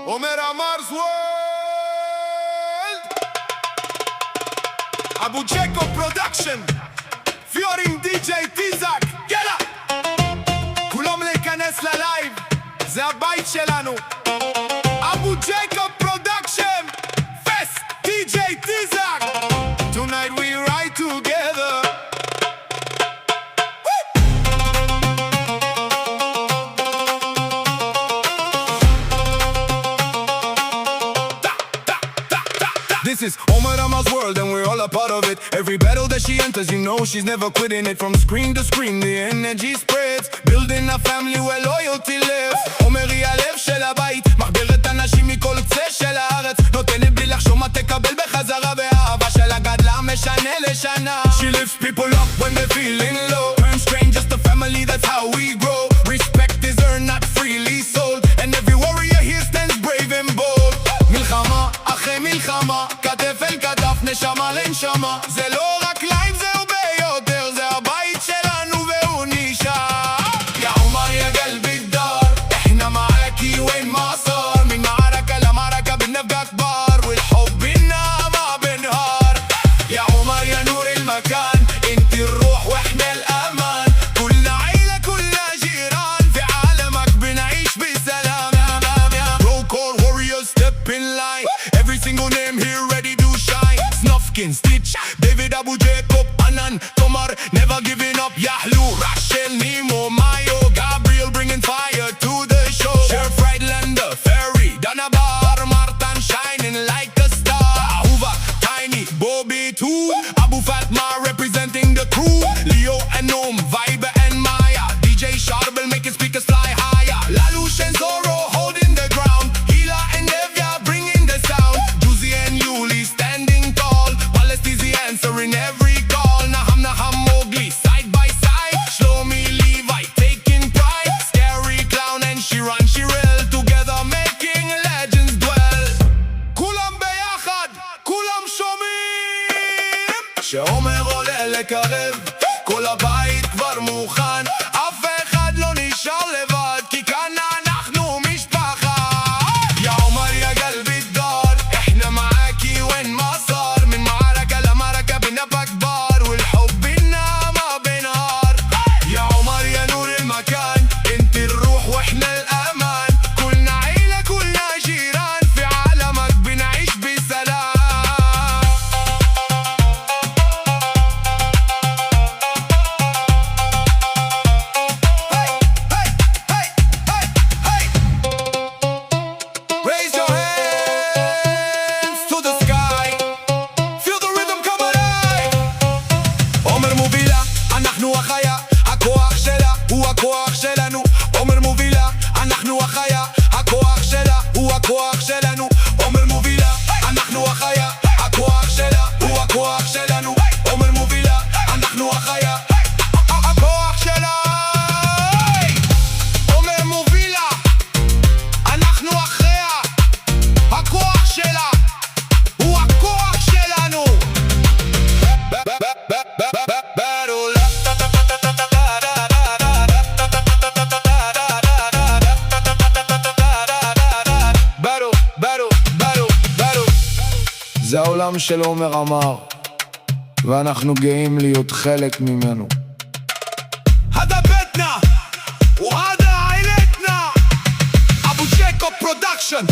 עומר אמר's world. אבו ג'קו פרודקשן פיורים די.ג'יי טיזק, יאללה! כולם להיכנס ללייב, זה הבית שלנו. אבו ג'קו פרודקשן פסט די.ג'יי טיזק. Tonight we ride together. This is Omer Amal's world and we're all a part of it. Every battle that she enters, you know she's never quitting it. From screen to screen, the energy spreads, building a family where loyalty lives. עומר היא הלב של הבית, מחברת אנשים מכל קצה של הארץ, נותנת בלי לחשוב מה תקבל בחזרה, והאהבה שלה גדלה משנה לשנה. She lifts people up when they're feeling low, turn strangers to family, that's how we grow. Respect is earned, not freely sold, and every warrior here stands brave and bold. מלחמה אחרי מלחמה, כתף אל כתף, נשמה לנשמה, זה לא רק לייב, זה הרבה יותר, זה הבית שלנו והוא נשאר. يا عمر يا قلب الدار احنا معاكي وين ما صار, من معركة لمعركة بنبقى كبار, والحب بينا ما بنهار. يا عمر يا نور المكان, انت الروح واحنا الامان, كلنا عيلة كلنا جيران, في عالمك بنعيش بسلام. Roll call warriors step in line, every single name here ready to shine. Snufkin, Stitch, David, Abu Jacob, Anan, Tomar, never giving up. Yahlu, Rachel, Nemo, Mayo, Gabriel bringing fire to the show. Sheriff Friedlander, Ferry, Danabar, Martin shining like a star. Ahuva, Tiny, Bobby too, Abu Fatma representing the crew. Leo and Noam, Vibe and Maya, DJ Sharbel making speakers fly higher. Lalush and Zorro holding the ground, Hila and Evia bringing the sound. Juicy and Yuli standing tall, Wallace Dizzy answering every call. Naham Mowgli side by side, Shlomi Levi taking pride, Scary Clown and Shiran Shirel together making legends dwell. כולם ביחד, כולם שומעים שעומר עולה לקרב, כל הבית כבר מוכן, אף אחד לא נשאר לבד, כי כאן אנחנו משפחה. يا عمر يا قلب الدار احنا معاكي وين ما صار, من معركة لمعركة بنبقى كبار, والحب بينا ما بينهار. يا عمر يا نور المكان, انت الروح واحنا الامان, كلنا عيلة كلنا جيران, في عالمك بنعيش بسلام. Raise your hands to the sky, feel the rhythm come alive. עומר מובילה, אנחנו החיה, הכוח שלה הוא הכוח שלנו. עומר מובילה, אנחנו החיה, הכוח שלה הוא הכוח שלנו. עומר מובילה, אנחנו החיה, הכוח שלה הוא הכוח שלנו. עומר מובילה, אנחנו החיה, הכוח שלה. עומר מובילה, אנחנו אחריה, הכוח שלה הוא הכוח שלנו. Battle. זה העולם של עומר אמר, ואנחנו גאים להיות חלק ממנו. هذا بيتنا وهذا عائلتنا. أبو جيكو برودكشن.